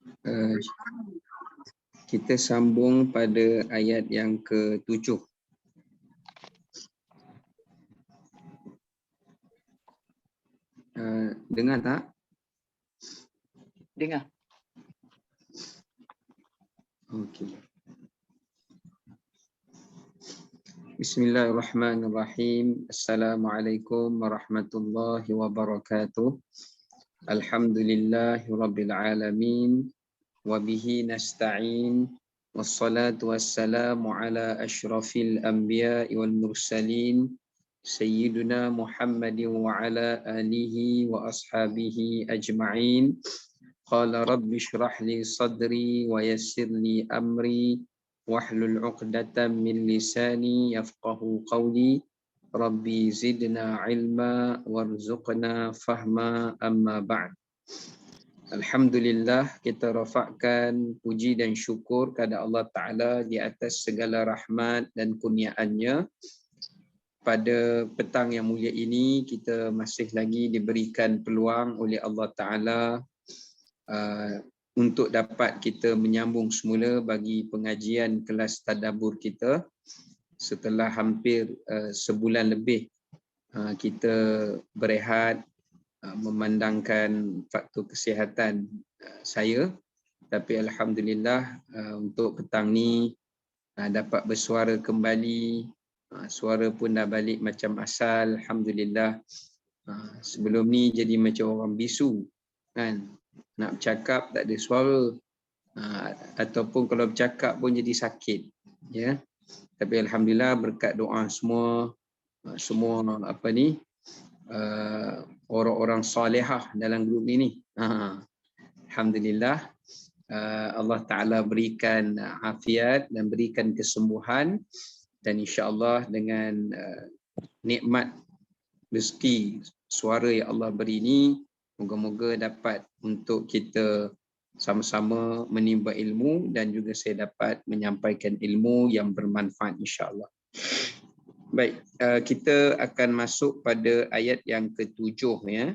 Uh, kita sambung pada ayat yang ke-7. Dengar tak? Dengar. Okey. Bismillahirrahmanirrahim. Assalamualaikum warahmatullahi wabarakatuh. Alhamdulillahirabbil alamin wa bihi nasta'in. Wassalatu wassalamu ala asyrafil anbiya'i wal mursalin sayyidina Muhammadin wa ala alihi wa ashabihi ajma'in. Qala rabbi shrah li sadri wa yassir li amri wahlul 'uqdatam min lisani yafqahu qawli. Rabbi zidna ilma warzuqna fahma, amma ba'd. Alhamdulillah, kita rafakkan puji dan syukur kepada Allah Ta'ala di atas segala rahmat dan kurniaannya. Pada petang yang mulia ini, kita masih lagi diberikan peluang oleh Allah Ta'ala untuk dapat kita menyambung semula bagi pengajian kelas tadabbur kita. Setelah hampir sebulan lebih kita berehat memandangkan faktor kesihatan saya, tapi alhamdulillah untuk petang ni dapat bersuara kembali. Suara pun dah balik macam asal, alhamdulillah. Sebelum ni jadi macam orang bisu kan, nak bercakap tak ada suara, ataupun kalau bercakap pun jadi sakit, ya. Tapi alhamdulillah berkat doa semua orang-orang salihah dalam grup ini. Alhamdulillah Allah Ta'ala berikan afiat dan berikan kesembuhan, dan insya-Allah dengan nikmat rezeki suara yang Allah beri ini, moga-moga dapat untuk kita sama-sama menimba ilmu dan juga saya dapat menyampaikan ilmu yang bermanfaat insya-Allah. Baik, kita akan masuk pada ayat yang ke-7 ya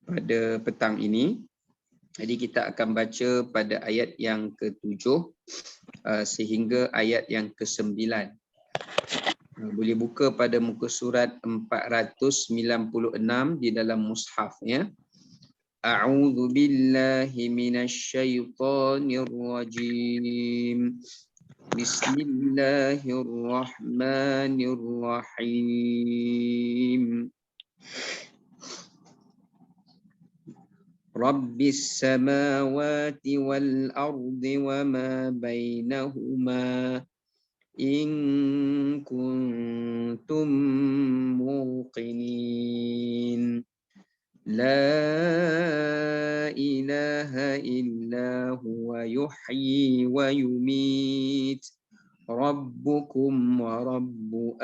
pada petang ini. Jadi kita akan baca pada ayat yang ke-7 sehingga ayat yang ke-9. Boleh buka pada muka surat 496 di dalam mushaf ya. A'udzu billahi minasyaitonir rajim. Bismillahirrahmanirrahim. Rabbis samawati wal ardi wa ma bainahuma in kuntum muqinin. La ilaha illa huwa yuhyi wa yumit. Rabbukum wa rabbu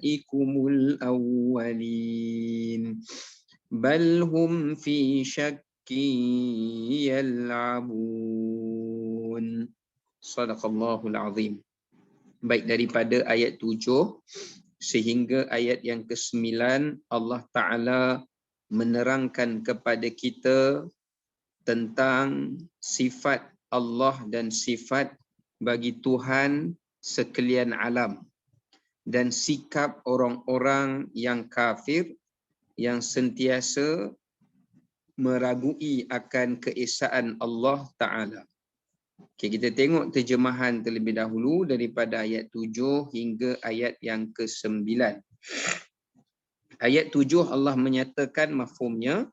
abaikumul awwalin. Bal hum fi syakkin yal'abun. Sadaqallahul azim. Baik, daripada ayat 7 sehingga ayat yang ke-9, Allah Ta'ala menerangkan kepada kita tentang sifat Allah dan sifat bagi Tuhan sekalian alam, dan sikap orang-orang yang kafir yang sentiasa meragui akan keesaan Allah Ta'ala. Okay, kita tengok terjemahan terlebih dahulu daripada ayat 7 hingga ayat yang ke-9. Ayat 7 Allah menyatakan mafhumnya,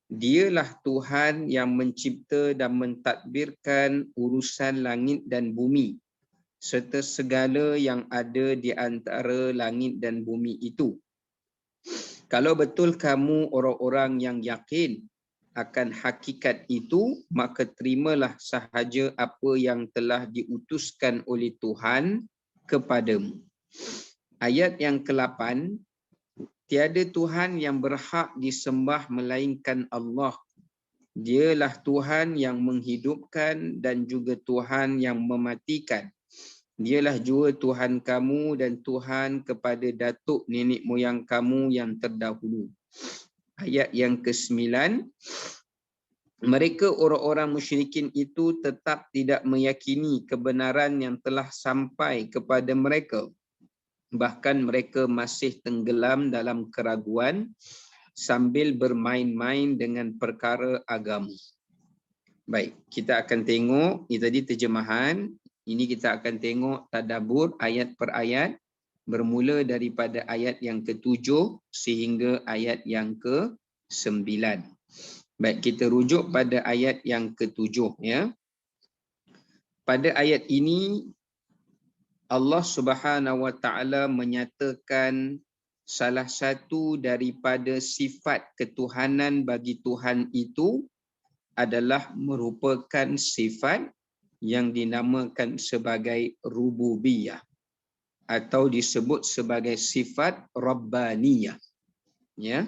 Dialah Tuhan yang mencipta dan mentadbirkan urusan langit dan bumi serta segala yang ada di antara langit dan bumi itu. Kalau betul kamu orang-orang yang yakin akan hakikat itu, maka terimalah sahaja apa yang telah diutuskan oleh Tuhan kepadamu. Ayat yang ke-8, tiada Tuhan yang berhak disembah melainkan Allah. Dialah Tuhan yang menghidupkan dan juga Tuhan yang mematikan. Dialah jua Tuhan kamu dan Tuhan kepada datuk nenek moyang kamu yang terdahulu. Ayat yang ke-9, mereka orang-orang musyrikin itu tetap tidak meyakini kebenaran yang telah sampai kepada mereka. Bahkan mereka masih tenggelam dalam keraguan sambil bermain-main dengan perkara agama. Baik, kita akan tengok, ini tadi terjemahan. Ini kita akan tengok tadabbur ayat per ayat, bermula daripada ayat yang ke-7 sehingga ayat yang ke-9. Baik, kita rujuk pada ayat yang ke-7 ya. Pada ayat ini Allah Subhanahu wa taala menyatakan salah satu daripada sifat ketuhanan bagi Tuhan itu adalah merupakan sifat yang dinamakan sebagai rububiyah atau disebut sebagai sifat rabbaniyah. Ya.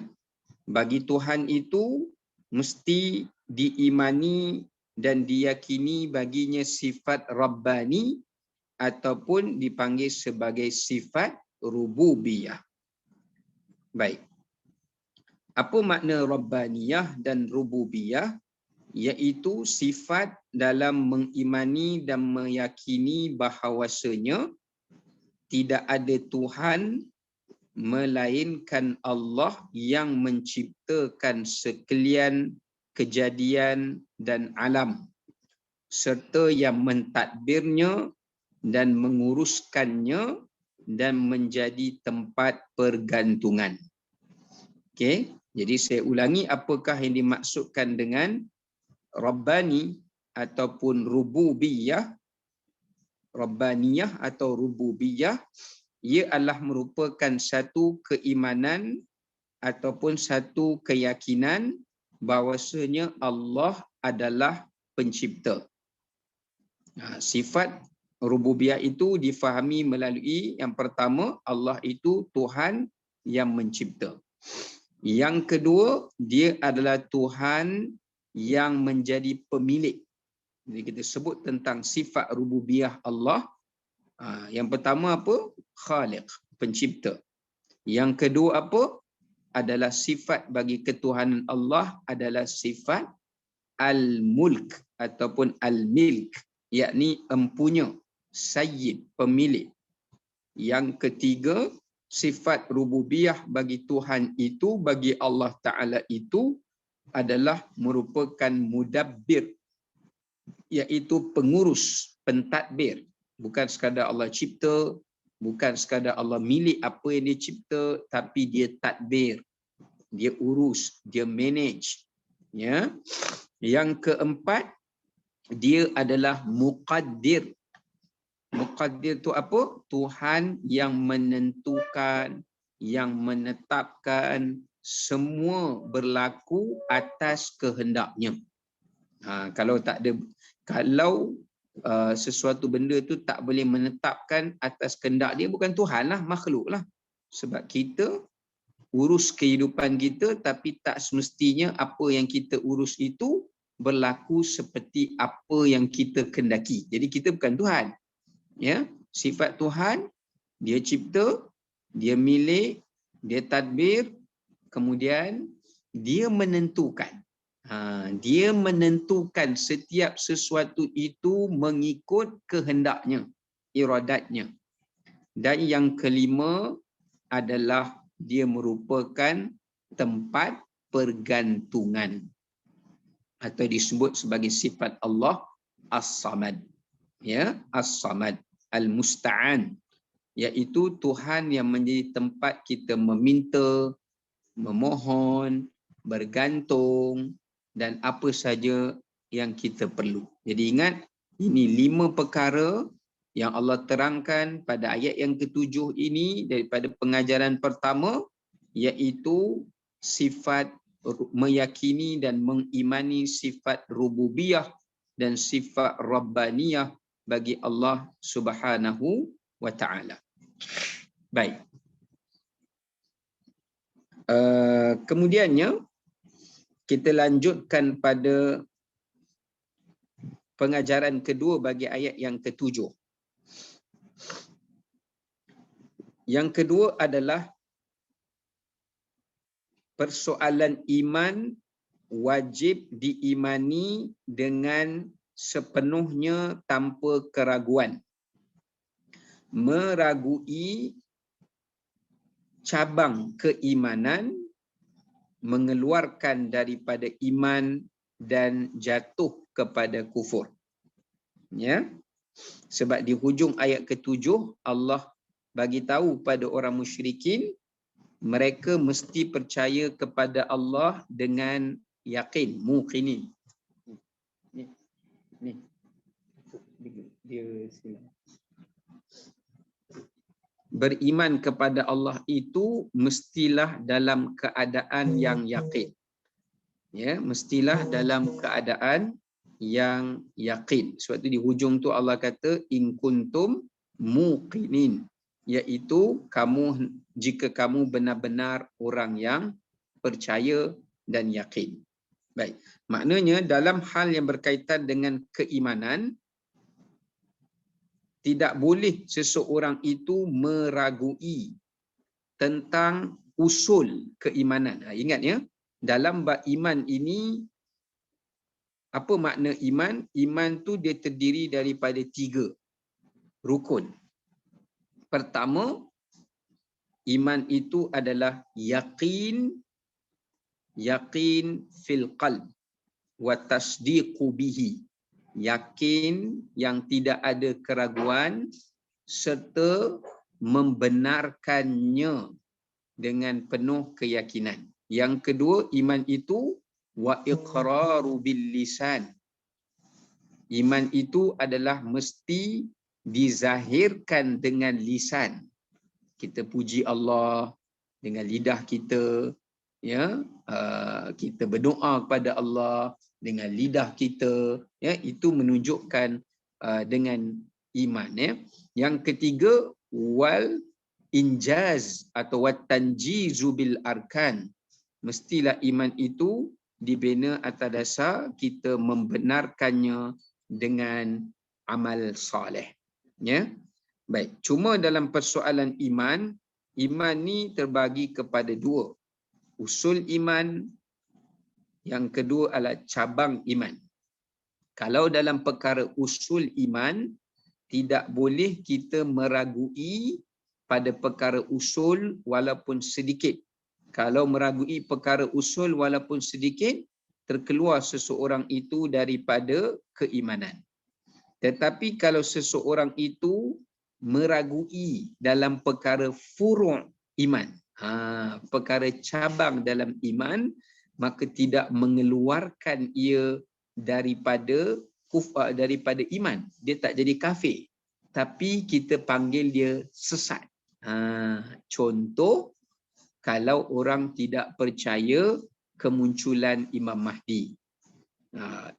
Bagi Tuhan itu mesti diimani dan diyakini baginya sifat rabbani ataupun dipanggil sebagai sifat rububiyah. Baik. Apa makna rabbaniyah dan rububiyah? Iaitu sifat dalam mengimani dan meyakini bahawasanya tidak ada Tuhan melainkan Allah yang menciptakan sekalian kejadian dan alam serta yang mentadbirnya dan menguruskannya dan menjadi tempat pergantungan. Okey, jadi saya ulangi apakah yang dimaksudkan dengan Rabbani ataupun rububiyah. Rabbaniyah atau rububiyah, ia adalah merupakan satu keimanan ataupun satu keyakinan bahawasanya Allah adalah pencipta. Sifat rububiyah itu difahami melalui yang pertama, Allah itu Tuhan yang mencipta. Yang kedua, dia adalah Tuhan yang menjadi pemilik. Jadi kita sebut tentang sifat rububiyah Allah. Yang pertama apa? Khaliq, pencipta. Yang kedua apa? Adalah sifat bagi ketuhanan Allah adalah sifat al-mulk ataupun al-milk, yakni empunya, sayyid, pemilik. Yang ketiga, sifat rububiyah bagi Tuhan itu, bagi Allah Ta'ala itu adalah merupakan mudabbir, iaitu pengurus, pentadbir. Bukan sekadar Allah cipta, bukan sekadar Allah milik apa yang dia cipta, tapi dia tadbir, dia urus, dia manage. Ya. Yang keempat, dia adalah muqaddir. Muqaddir tu apa? Tuhan yang menentukan, yang menetapkan semua berlaku atas kehendaknya. Kalau sesuatu benda tu tak boleh menetapkan atas kehendak dia, bukan Tuhan lah, makhluk lah. Sebab kita urus kehidupan kita, tapi tak semestinya apa yang kita urus itu berlaku seperti apa yang kita kehendaki. Jadi kita bukan Tuhan. Ya, sifat Tuhan, dia cipta, dia milik, dia tadbir, kemudian dia menentukan. Dia menentukan setiap sesuatu itu mengikut kehendaknya, iradatnya. Dan yang kelima adalah dia merupakan tempat pergantungan atau disebut sebagai sifat Allah As-Samad. Ya, As-Samad, Al-Musta'an, iaitu Tuhan yang menjadi tempat kita meminta, memohon, bergantung dan apa saja yang kita perlu. Jadi ingat, ini 5 perkara yang Allah terangkan pada ayat yang ke-7 ini daripada pengajaran pertama, iaitu sifat meyakini dan mengimani sifat rububiyah dan sifat rabbaniyah bagi Allah Subhanahu wa taala. Baik. Kemudiannya kita lanjutkan pada pengajaran kedua bagi ayat yang ke-7. Yang kedua adalah persoalan iman wajib diimani dengan sepenuhnya tanpa keraguan. Meragui cabang keimanan mengeluarkan daripada iman dan jatuh kepada kufur. Ya. Sebab di hujung ayat ke-7 Allah bagi tahu pada orang musyrikin mereka mesti percaya kepada Allah dengan yakin, muqinin. Ni. Dia silam. Beriman kepada Allah itu mestilah dalam keadaan yang yakin. Ya, mestilah dalam keadaan yang yakin. Sebab tu di hujung tu Allah kata in kuntum muqinin, iaitu kamu jika kamu benar-benar orang yang percaya dan yakin. Baik. Maknanya dalam hal yang berkaitan dengan keimanan tidak boleh seseorang itu meragui tentang usul keimanan. Ingat ya, dalam bab iman ini, apa makna iman? Iman tu dia terdiri daripada 3 rukun. Pertama, iman itu adalah yaqin fil qalb wa tasdiqu bihi. Yakin yang tidak ada keraguan serta membenarkannya dengan penuh keyakinan. Yang kedua, iman itu wa iqraru bil lisan. Iman itu adalah mesti dizahirkan dengan lisan. Kita puji Allah dengan lidah kita, ya, kita berdoa kepada Allah dengan lidah kita, ya, itu menunjukkan dengan iman, ya. Yang ketiga, wal injaz atau wat tanjizu bil arkan. Mestilah iman itu dibina atas dasar kita membenarkannya dengan amal soleh. Ya. Baik, cuma dalam persoalan iman ni terbagi kepada 2. Usul iman, yang kedua adalah cabang iman. Kalau dalam perkara usul iman, tidak boleh kita meragui pada perkara usul walaupun sedikit. Kalau meragui perkara usul walaupun sedikit, terkeluar seseorang itu daripada keimanan. Tetapi kalau seseorang itu meragui dalam perkara furu' iman, perkara cabang dalam iman, maka tidak mengeluarkan ia daripada daripada iman. Dia tak jadi kafir, tapi kita panggil dia sesat. Contoh, kalau orang tidak percaya kemunculan Imam Mahdi.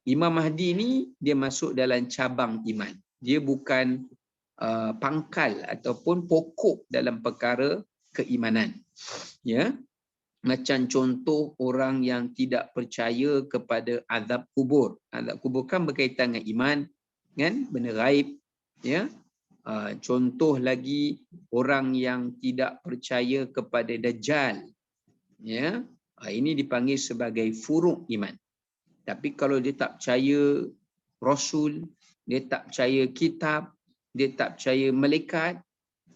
Imam Mahdi ni dia masuk dalam cabang iman. Dia bukan pangkal ataupun pokok dalam perkara keimanan. Ya. Macam contoh orang yang tidak percaya kepada azab kubur. Azab kubur kan berkaitan dengan iman, kan? Benda gaib, ya. Contoh lagi orang yang tidak percaya kepada Dajjal, ya. Ini dipanggil sebagai furu' iman. Tapi kalau dia tak percaya Rasul, dia tak percaya kitab, dia tak percaya malaikat,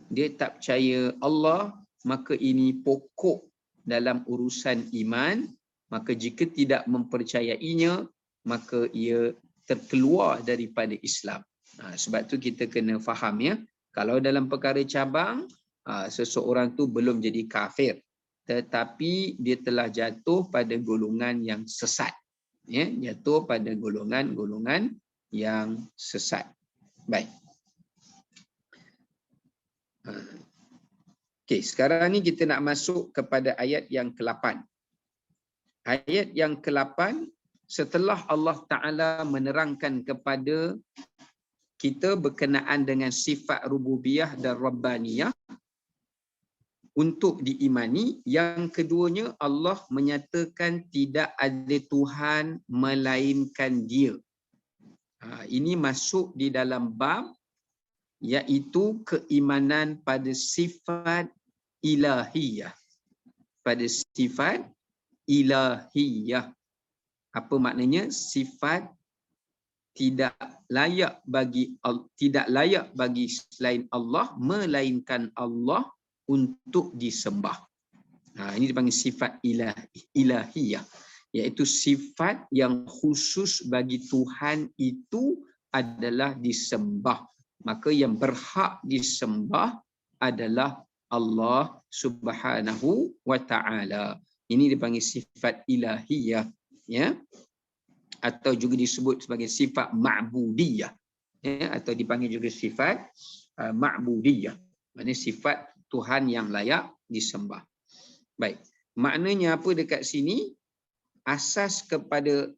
dia tak percaya Allah, maka ini pokok dalam urusan iman. Maka jika tidak mempercayainya, maka ia terkeluar daripada Islam. Sebab tu kita kena faham, ya. Kalau dalam perkara cabang, seseorang tu belum jadi kafir, tetapi dia telah jatuh pada golongan yang sesat. Ya, jatuh pada golongan yang sesat. Baik. Okey, sekarang ni kita nak masuk kepada ayat yang ke-8. Ayat yang ke-8, setelah Allah Ta'ala menerangkan kepada kita berkenaan dengan sifat rububiyah dan rabbaniyah untuk diimani, yang keduanya Allah menyatakan tidak ada Tuhan melainkan Dia. Ini masuk di dalam bab iaitu keimanan pada sifat ilahiyah. Pada sifat ilahiyah. Apa maknanya? Sifat tidak layak bagi selain Allah, melainkan Allah untuk disembah. Ini dipanggil sifat ilahiyah, iaitu sifat yang khusus bagi Tuhan itu adalah disembah. Maka yang berhak disembah adalah Allah Subhanahu wa taala. Ini dipanggil sifat ilahiyah, ya, atau juga disebut sebagai sifat ma'budiyah, ya, atau dipanggil juga sifat ma'budiyah. Maksudnya sifat Tuhan yang layak disembah. Baik, maknanya apa dekat sini? Asas kepada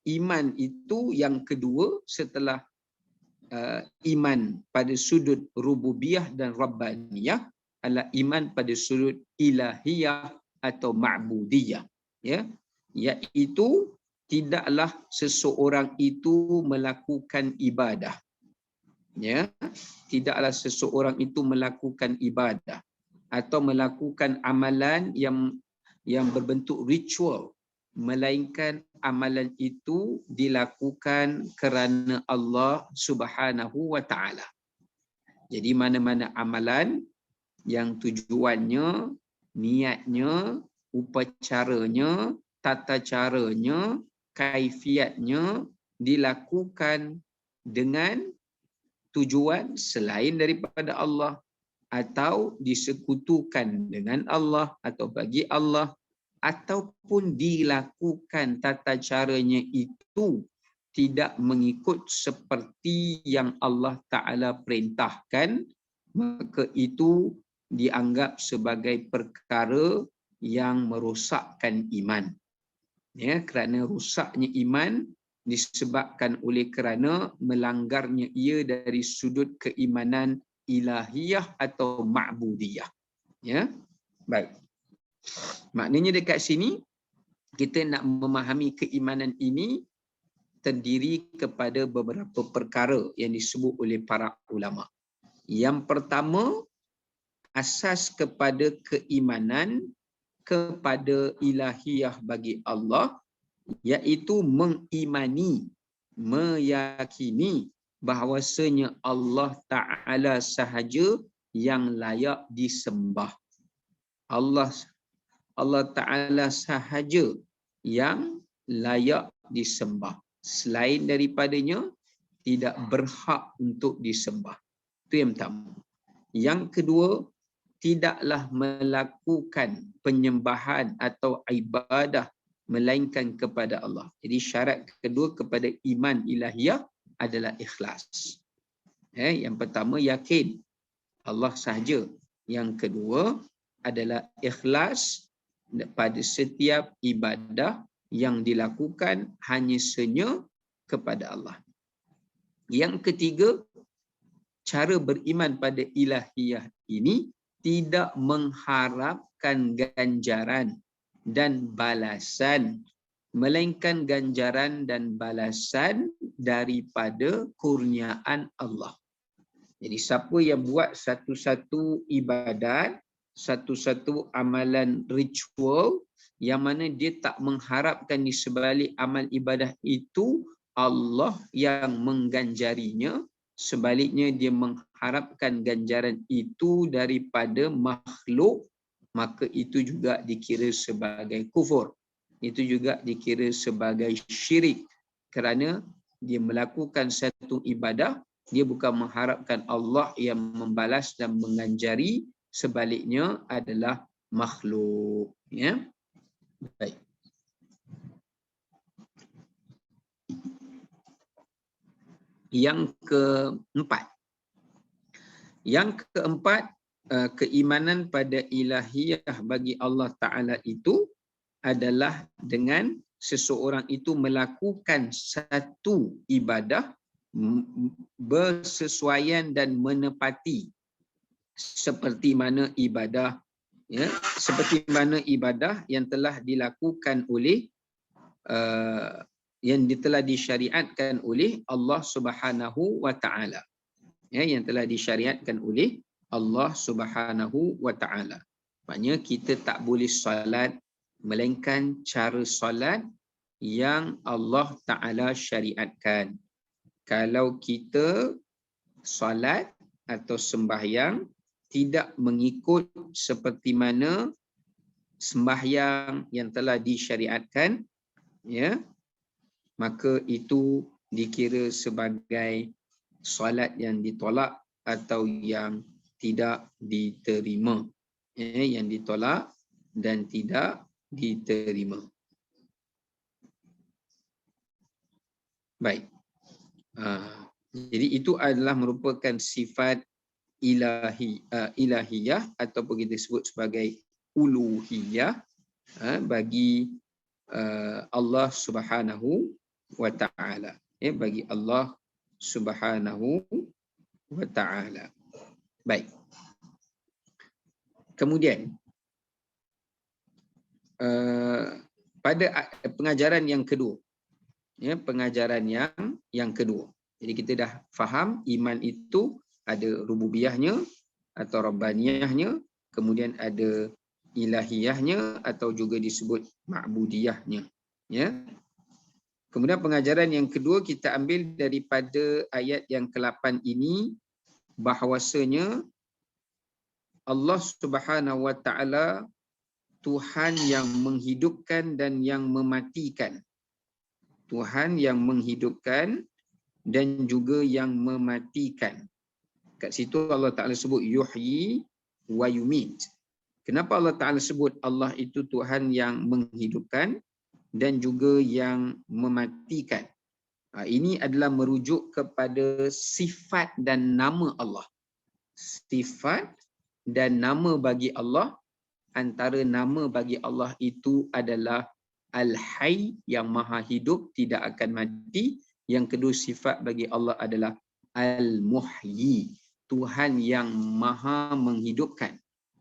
iman itu yang kedua setelah iman pada sudut rububiyah dan rabbaniyah adalah iman pada sudut ilahiyah atau ma'budiyah, ya, iaitu tidaklah seseorang itu melakukan ibadah, ya, tidaklah seseorang itu melakukan ibadah atau melakukan amalan yang berbentuk ritual, melainkan amalan itu dilakukan kerana Allah Subhanahu wa taala. Jadi mana-mana amalan yang tujuannya, niatnya, upacaranya, tata caranya, kaifiatnya dilakukan dengan tujuan selain daripada Allah, atau disekutukan dengan Allah atau bagi Allah, ataupun dilakukan tata caranya itu tidak mengikut seperti yang Allah Ta'ala perintahkan, maka itu dianggap sebagai perkara yang merosakkan iman. Ya, kerana rusaknya iman disebabkan oleh kerana melanggarnya ia dari sudut keimanan ilahiyah atau ma'budiyah. Ya, baik. Maknanya dekat sini kita nak memahami keimanan ini terdiri kepada beberapa perkara yang disebut oleh para ulama. Yang pertama, asas kepada keimanan kepada ilahiyah bagi Allah, iaitu mengimani, meyakini bahawasanya Allah Ta'ala sahaja yang layak disembah. Allah Ta'ala sahaja yang layak disembah. Selain daripadanya tidak berhak untuk disembah. Itu yang pertama. Yang kedua, tidaklah melakukan penyembahan atau ibadah melainkan kepada Allah. Jadi syarat kedua kepada iman ilahiyah adalah ikhlas. Yang pertama, yakin Allah sahaja. Yang kedua adalah ikhlas pada setiap ibadah yang dilakukan hanya senya kepada Allah. Yang ketiga, cara beriman pada ilahiyah ini tidak mengharapkan ganjaran dan balasan, melainkan ganjaran dan balasan daripada kurniaan Allah. Jadi siapa yang buat satu-satu ibadat, satu-satu amalan ritual yang mana dia tak mengharapkan di sebalik amal ibadah itu Allah yang mengganjarinya, sebaliknya dia mengharapkan ganjaran itu daripada makhluk, maka itu juga dikira sebagai kufur. Itu juga dikira sebagai syirik, kerana dia melakukan satu ibadah, dia bukan mengharapkan Allah yang membalas dan mengganjari, sebaliknya adalah makhluk. Ya, baik. Yang keempat, keimanan pada ilahiyah bagi Allah Ta'ala itu adalah dengan seseorang itu melakukan satu ibadah bersesuaian dan menepati seperti mana ibadah, ya, seperti mana ibadah yang telah dilakukan oleh yang telah disyariatkan oleh Allah Subhanahu wa taala. Ya, yang telah disyariatkan oleh Allah Subhanahu wa taala. Maknanya kita tak boleh solat melainkan cara solat yang Allah Ta'ala syariatkan. Kalau kita solat atau sembahyang tidak mengikut seperti mana sembahyang yang telah disyariatkan, ya, maka itu dikira sebagai solat yang ditolak atau yang tidak diterima, ya, yang ditolak dan tidak diterima. Baik. Jadi itu adalah merupakan sifat ilahiyah ataupun kita sebut sebagai uluhiyah bagi Allah Subhanahu wa Ta'ala. Ya, bagi Allah Subhanahu wa Ta'ala. Baik. Kemudian pada pengajaran yang kedua, ya, pengajaran yang kedua. Jadi kita dah faham iman itu ada rububiyahnya atau rabbaniyahnya, kemudian ada ilahiyahnya atau juga disebut ma'budiyahnya, ya. Kemudian pengajaran yang kedua kita ambil daripada ayat yang ke-8 ini, bahawasanya Allah Subhanahu wa Ta'ala Tuhan yang menghidupkan dan yang mematikan. Tuhan yang menghidupkan dan juga yang mematikan. Kat situ Allah Ta'ala sebut yuhyi wa yumit. Kenapa Allah Ta'ala sebut Allah itu Tuhan yang menghidupkan dan juga yang mematikan? Ini adalah merujuk kepada sifat dan nama Allah. Sifat dan nama bagi Allah, antara nama bagi Allah itu adalah Al-Hayy, yang maha hidup, tidak akan mati. Yang kedua, sifat bagi Allah adalah Al-Muhyi, Tuhan yang maha menghidupkan.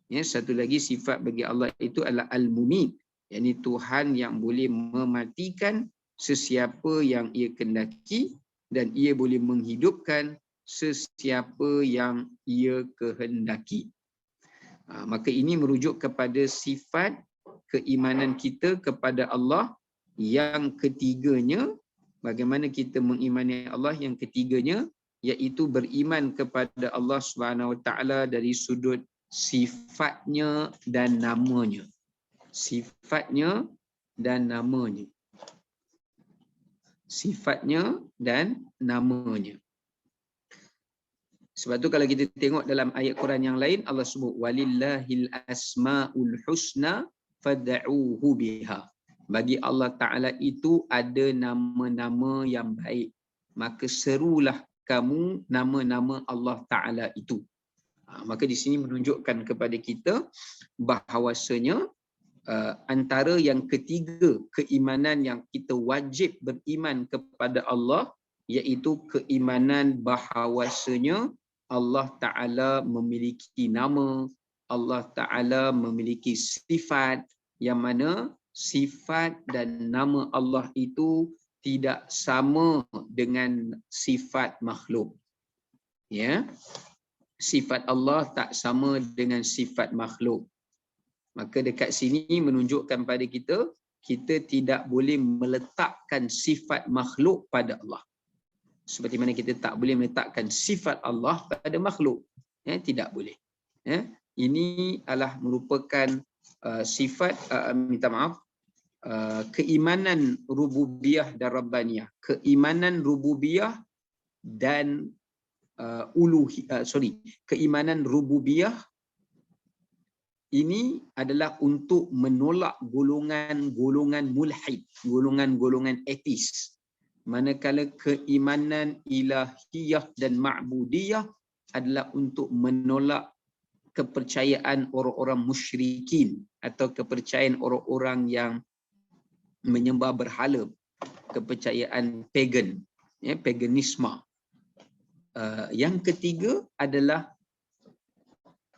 Ya, satu lagi sifat bagi Allah itu adalah Al-Mumit, yakni Tuhan yang boleh mematikan sesiapa yang ia kehendaki dan ia boleh menghidupkan sesiapa yang ia kehendaki. Maka ini merujuk kepada sifat keimanan kita kepada Allah. Yang ketiganya, bagaimana kita mengimani Allah, yang ketiganya iaitu beriman kepada Allah Subhanahu Wa Ta'ala dari sudut sifatnya dan namanya. Sifatnya dan namanya. Sifatnya dan namanya. Sebab tu kalau kita tengok dalam ayat Quran yang lain, Allah sebut walillahil asmaul husna fad'uhu biha. Bagi Allah Ta'ala itu ada nama-nama yang baik, maka serulah kamu nama-nama Allah Ta'ala itu. Maka di sini menunjukkan kepada kita bahawasanya antara yang ketiga keimanan yang kita wajib beriman kepada Allah, iaitu keimanan bahawasanya Allah Ta'ala memiliki nama, Allah Ta'ala memiliki sifat, yang mana sifat dan nama Allah itu tidak sama dengan sifat makhluk. Ya, sifat Allah tak sama dengan sifat makhluk. Maka dekat sini menunjukkan pada kita, kita tidak boleh meletakkan sifat makhluk pada Allah. Seperti mana kita tak boleh meletakkan sifat Allah pada makhluk. Ya, tidak boleh. Ya, ini adalah merupakan sifat, keimanan rububiyah dan rabbaniyah. Keimanan rububiyah dan keimanan rububiyah ini adalah untuk menolak golongan-golongan mulhid, golongan-golongan etis. Manakala keimanan ilahiyah dan ma'budiyah adalah untuk menolak kepercayaan orang-orang musyrikin atau kepercayaan orang-orang yang menyembah berhala, kepercayaan pagan, ya, paganisme. Yang ketiga adalah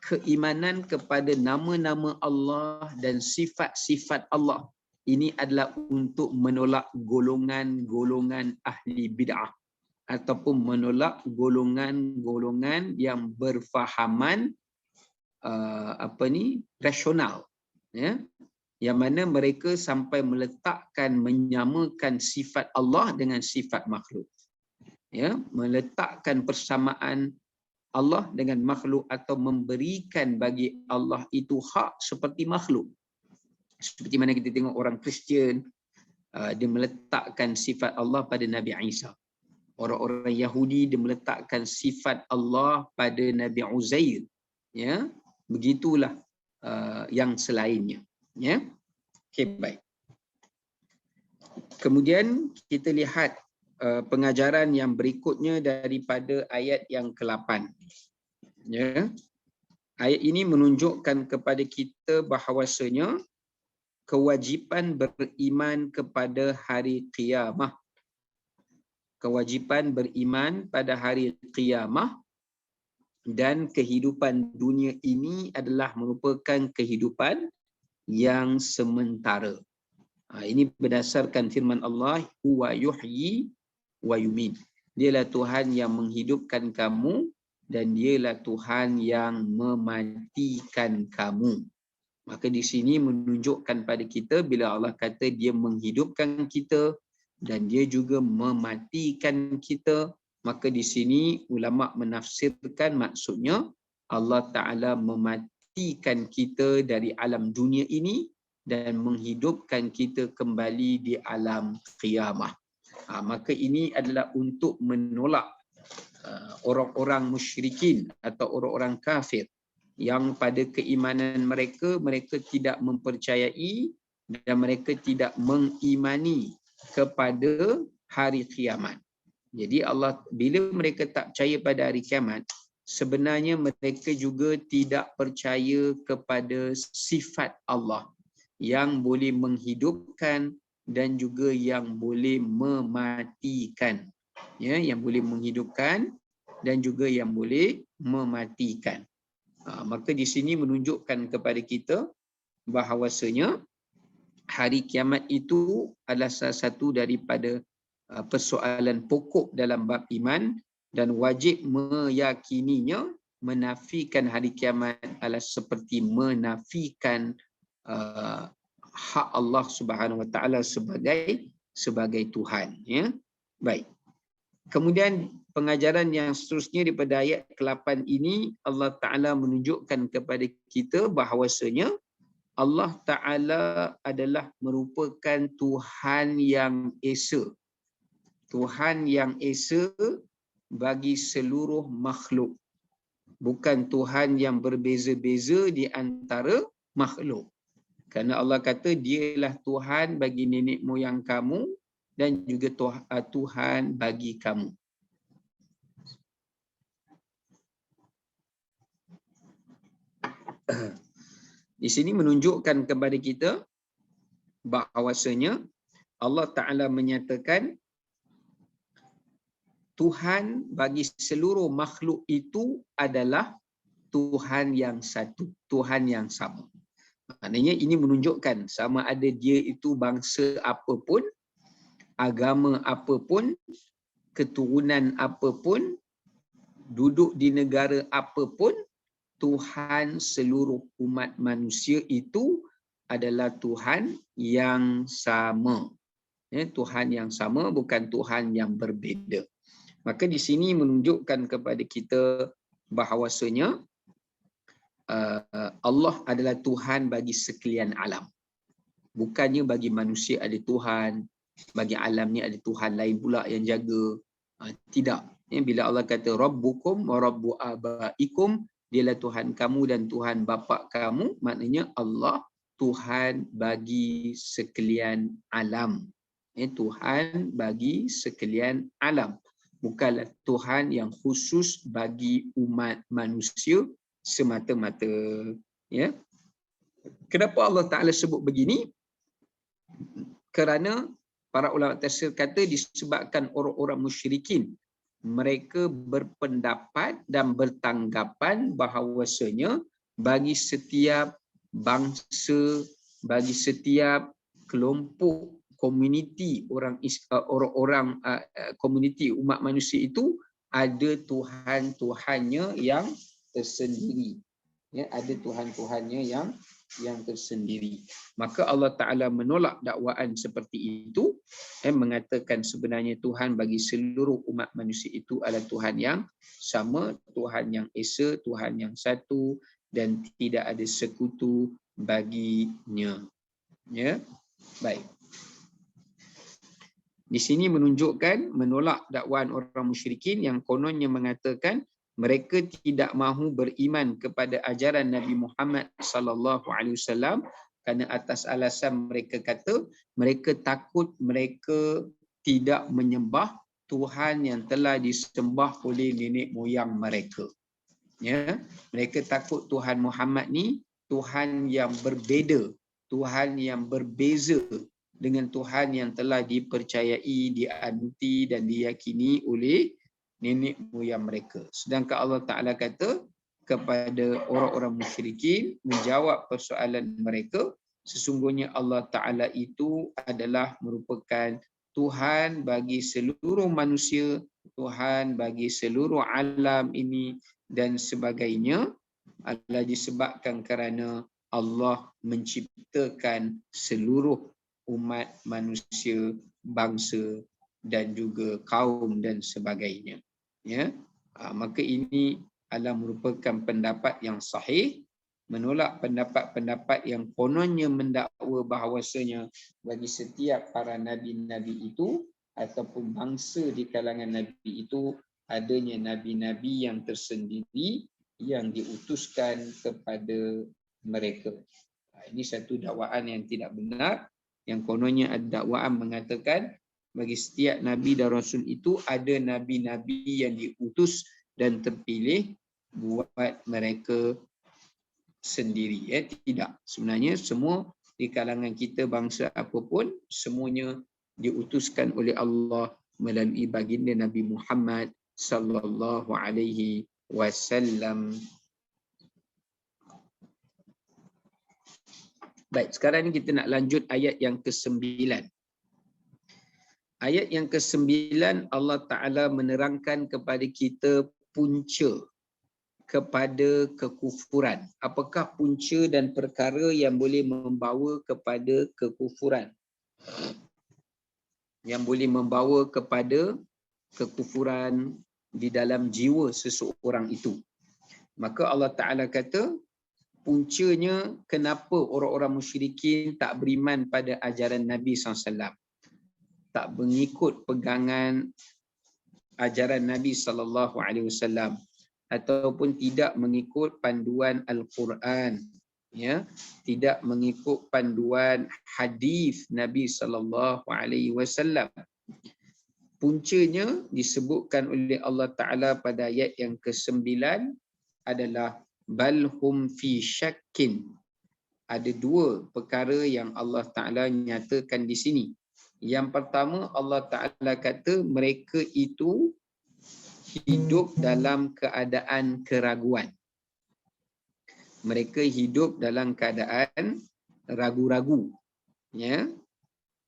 keimanan kepada nama-nama Allah dan sifat-sifat Allah. Ini adalah untuk menolak golongan-golongan ahli bid'ah ataupun menolak golongan-golongan yang berfahaman rasional, ya, yang mana mereka sampai meletakkan, menyamakan sifat Allah dengan sifat makhluk. Ya, meletakkan persamaan Allah dengan makhluk atau memberikan bagi Allah itu hak seperti makhluk. Seperti mana kita tengok orang Kristian, dia meletakkan sifat Allah pada Nabi Isa. Orang-orang Yahudi dia meletakkan sifat Allah pada Nabi Uzair. Ya, begitulah yang selainnya. Ya, okay, baik. Kemudian kita lihat pengajaran yang berikutnya daripada ayat yang ke-8. Ya. Ayat ini menunjukkan kepada kita bahawasanya kewajipan beriman kepada hari qiyamah. Kewajipan beriman pada hari qiyamah dan kehidupan dunia ini adalah merupakan kehidupan yang sementara. Ini berdasarkan firman Allah, huwa yuhyi wa yumin. Dialah Tuhan yang menghidupkan kamu dan dialah Tuhan yang mematikan kamu. Maka di sini menunjukkan pada kita bila Allah kata dia menghidupkan kita dan dia juga mematikan kita, maka di sini ulama menafsirkan maksudnya Allah Ta'ala mematikan kita dari alam dunia ini dan menghidupkan kita kembali di alam qiyamah. Maka ini adalah untuk menolak orang-orang musyrikin atau orang-orang kafir yang pada keimanan mereka tidak mempercayai dan mereka tidak mengimani kepada hari kiamat. Jadi Allah, bila mereka tak percaya pada hari kiamat, sebenarnya mereka juga tidak percaya kepada sifat Allah yang boleh menghidupkan dan juga yang boleh mematikan. Ya, yang boleh menghidupkan dan juga yang boleh mematikan. Maka di sini menunjukkan kepada kita bahawasanya hari kiamat itu adalah salah satu daripada persoalan pokok dalam bab iman dan wajib meyakininya. Menafikan hari kiamat adalah seperti menafikan hak Allah Subhanahu Wa Taala sebagai Tuhan. Ya, baik. Kemudian pengajaran yang seterusnya daripada ayat ke-8 ini, Allah Ta'ala menunjukkan kepada kita bahawasanya Allah Ta'ala adalah merupakan Tuhan yang esa. Tuhan yang esa bagi seluruh makhluk. Bukan Tuhan yang berbeza-beza di antara makhluk. Kerana Allah kata dialah Tuhan bagi nenek moyang kamu dan juga Tuhan bagi kamu. Di sini menunjukkan kepada kita bahawasanya Allah Ta'ala menyatakan Tuhan bagi seluruh makhluk itu adalah Tuhan yang satu, Tuhan yang sama. Maknanya ini menunjukkan sama ada dia itu bangsa apapun, agama apapun, keturunan apapun, duduk di negara apapun, Tuhan seluruh umat manusia itu adalah Tuhan yang sama. Ya, Tuhan yang sama, bukan Tuhan yang berbeza. Maka di sini menunjukkan kepada kita bahawasanya Allah adalah Tuhan bagi sekalian alam. Bukannya bagi manusia ada Tuhan, bagi alam ni ada Tuhan lain pula yang jaga. Tidak. Ya, bila Allah kata Rabbukum wa Rabbu abaikum, dialah Tuhan kamu dan Tuhan bapa kamu, maknanya Allah Tuhan bagi sekalian alam. Ya, Tuhan bagi sekalian alam. Bukanlah Tuhan yang khusus bagi umat manusia semata-mata. Ya. Kenapa Allah Ta'ala sebut begini? Kerana para ulama tafsir kata disebabkan orang-orang musyrikin mereka berpendapat dan bertanggapan bahawasanya bagi setiap bangsa, bagi setiap kelompok komuniti orang-orang komuniti umat manusia itu ada Tuhan-Tuhannya yang tersendiri. Ya, ada Tuhan-Tuhannya yang yang tersendiri. Maka Allah Ta'ala menolak dakwaan seperti itu, mengatakan sebenarnya Tuhan bagi seluruh umat manusia itu adalah Tuhan yang sama, Tuhan yang esa, Tuhan yang satu, dan tidak ada sekutu baginya. Ya, baik. Di sini menunjukkan menolak dakwaan orang musyrikin yang kononnya mengatakan mereka tidak mahu beriman kepada ajaran Nabi Muhammad sallallahu alaihi wasallam kerana atas alasan mereka kata mereka takut mereka tidak menyembah Tuhan yang telah disembah oleh nenek moyang mereka. Ya, mereka takut Tuhan Muhammad ni Tuhan yang berbeza, Tuhan yang berbeza dengan Tuhan yang telah dipercayai, dianuti dan diyakini oleh nenek moyang mereka. Sedangkan Allah Ta'ala kata kepada orang-orang musyrikin menjawab persoalan mereka, sesungguhnya Allah Ta'ala itu adalah merupakan Tuhan bagi seluruh manusia, Tuhan bagi seluruh alam ini dan sebagainya adalah disebabkan kerana Allah menciptakan seluruh umat manusia, bangsa dan juga kaum dan sebagainya. Ya, maka ini adalah merupakan pendapat yang sahih, menolak pendapat-pendapat yang kononnya mendakwa bahawasanya bagi setiap para nabi-nabi itu ataupun bangsa di kalangan nabi itu adanya nabi-nabi yang tersendiri yang diutuskan kepada mereka. Ini satu dakwaan yang tidak benar, yang kononnya ada dakwaan mengatakan bagi setiap nabi dan rasul itu ada nabi-nabi yang diutus dan terpilih buat mereka sendiri. Tidak. Sebenarnya semua di kalangan kita bangsa apapun semuanya diutuskan oleh Allah melalui baginda Nabi Muhammad sallallahu alaihi wasallam. Baik, sekarang ni kita nak lanjut ayat yang ke-9. Ayat yang ke-9 Allah Ta'ala menerangkan kepada kita punca kepada kekufuran. Apakah punca dan perkara yang boleh membawa kepada kekufuran? Yang boleh membawa kepada kekufuran di dalam jiwa seseorang itu. Maka Allah Ta'ala kata, puncanya kenapa orang-orang musyrikin tak beriman pada ajaran Nabi SAW, tak mengikut pegangan ajaran Nabi SAW, ataupun tidak mengikut panduan Al-Quran, ya, tidak mengikut panduan hadis Nabi SAW. Puncanya disebutkan oleh Allah Ta'ala pada ayat yang ke-9 adalah bal hum fi syakkin. Ada dua perkara yang Allah Ta'ala nyatakan di sini. Yang pertama, Allah Ta'ala kata mereka itu hidup dalam keadaan keraguan. Mereka hidup dalam keadaan ragu-ragu. Ya.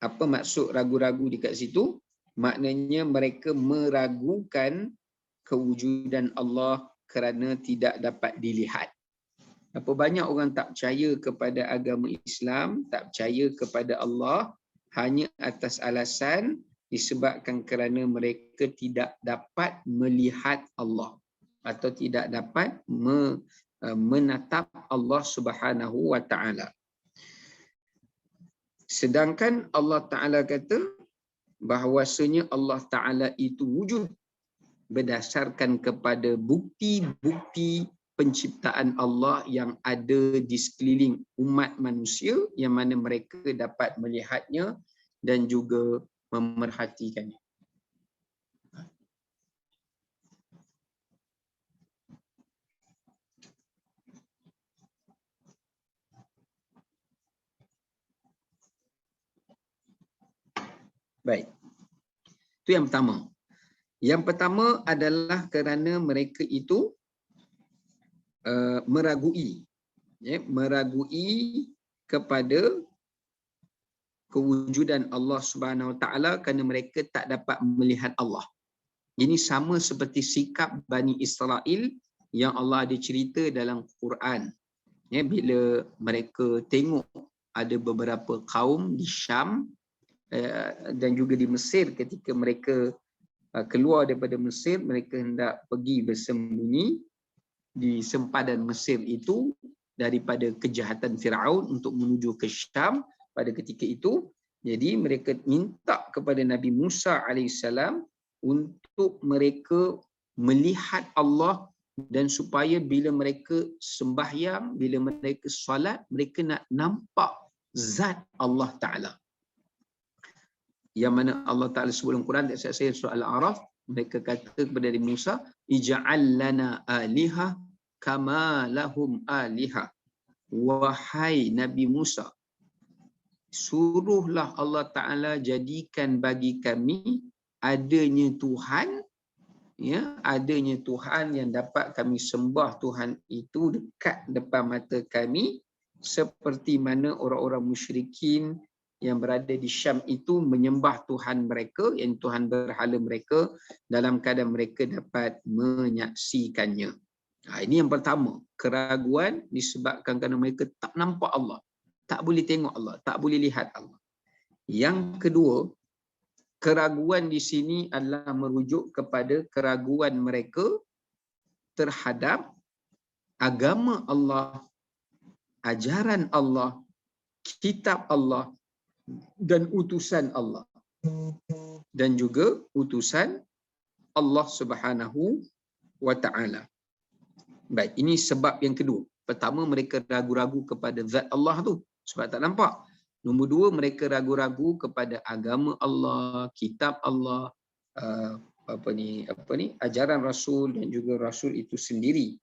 Apa maksud ragu-ragu dekat situ? Maknanya mereka meragukan kewujudan Allah kerana tidak dapat dilihat. Berapa banyak orang tak percaya kepada agama Islam, tak percaya kepada Allah hanya atas alasan disebabkan kerana mereka tidak dapat melihat Allah atau tidak dapat menatap Allah Subhanahu wa Ta'ala. Sedangkan Allah Ta'ala kata bahawasanya Allah Ta'ala itu wujud berdasarkan kepada bukti-bukti penciptaan Allah yang ada di sekeliling umat manusia yang mana mereka dapat melihatnya dan juga memerhatikannya. Baik. Itu yang pertama. Yang pertama adalah kerana mereka itu meragui, ya, meragui kepada kewujudan Allah Subhanahu Wa Taala kerana mereka tak dapat melihat Allah. Ini sama seperti sikap Bani Israel yang Allah ada cerita dalam Quran. Ya, bila mereka tengok ada beberapa kaum di Syam dan juga di Mesir, ketika mereka keluar daripada Mesir, mereka hendak pergi bersembunyi di sempadan Mesir itu daripada kejahatan Firaun untuk menuju ke Syam pada ketika itu. Jadi mereka minta kepada Nabi Musa alaihissalam untuk mereka melihat Allah, dan supaya bila mereka sembahyang, bila mereka solat, mereka nak nampak zat Allah Ta'ala. Yang mana Allah Ta'ala sebut dalam Quran, saya surah Al-A'raf, mereka kata kepada Nabi Musa, ij'al lana aliha kama lahum aliha. Wahai Nabi Musa, suruhlah Allah Ta'ala jadikan bagi kami adanya Tuhan, ya, adanya Tuhan yang dapat kami sembah. Tuhan itu dekat depan mata kami, seperti mana orang-orang musyrikin yang berada di Syam itu menyembah Tuhan mereka, yang Tuhan berhala mereka, dalam keadaan mereka dapat menyaksikannya. Ini yang pertama, keraguan disebabkan kerana mereka tak nampak Allah, tak boleh tengok Allah, tak boleh lihat Allah. Yang kedua, keraguan di sini adalah merujuk kepada keraguan mereka terhadap agama Allah, ajaran Allah, kitab Allah dan utusan Allah, dan juga utusan Allah Subhanahu wa Ta'ala. Baik, ini sebab yang kedua. Pertama, mereka ragu-ragu kepada zat Allah tu sebab tak nampak. Nombor dua, mereka ragu-ragu kepada agama Allah, kitab Allah, ajaran Rasul dan juga Rasul itu sendiri.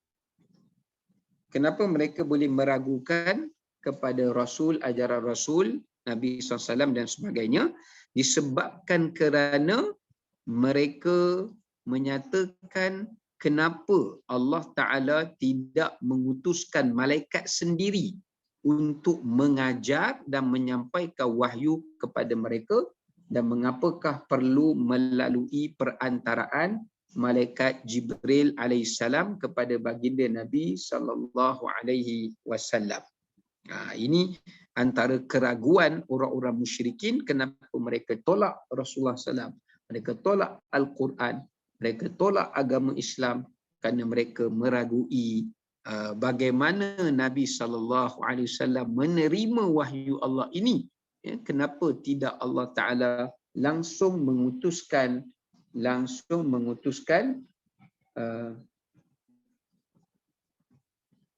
Kenapa mereka boleh meragukan kepada Rasul, ajaran Rasul, Nabi SAW dan sebagainya? Disebabkan kerana mereka menyatakan kenapa Allah Ta'ala tidak mengutuskan malaikat sendiri untuk mengajar dan menyampaikan wahyu kepada mereka, dan mengapakah perlu melalui perantaraan malaikat Jibril alaihissalam kepada baginda Nabi sallallahu alaihi wasallam. Ini antara keraguan orang-orang musyrikin, kenapa mereka tolak Rasulullah SAW, mereka tolak Al-Quran, mereka tolak agama Islam, kerana mereka meragui bagaimana Nabi SAW menerima wahyu Allah ini. Ya, kenapa tidak Allah Ta'ala langsung mengutuskan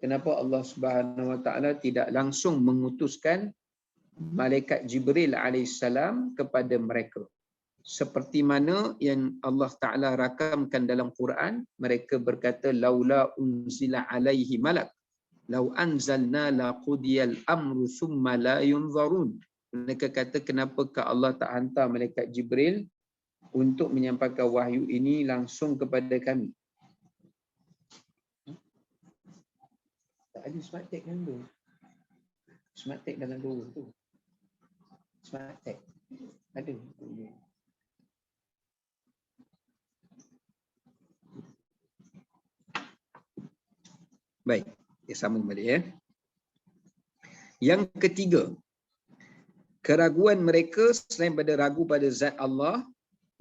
kenapa Allah Subhanahu Wa Ta'ala tidak langsung mengutuskan malaikat Jibril alaihissalam kepada mereka, seperti mana yang Allah Ta'ala rakamkan dalam Quran. Mereka berkata, laula unzila alaihi malak lau anzalna laqudiyal amru thumma la yunzarun. Mereka kata, kenapakah Allah tak hantar malaikat Jibril untuk menyampaikan wahyu ini langsung kepada kami? Tak ada smart tag dalam tu. Smart tag dalam tu. Smart tag ada. Baik, kita sambung balik ya. Yang ketiga, keraguan mereka selain pada ragu pada zat Allah,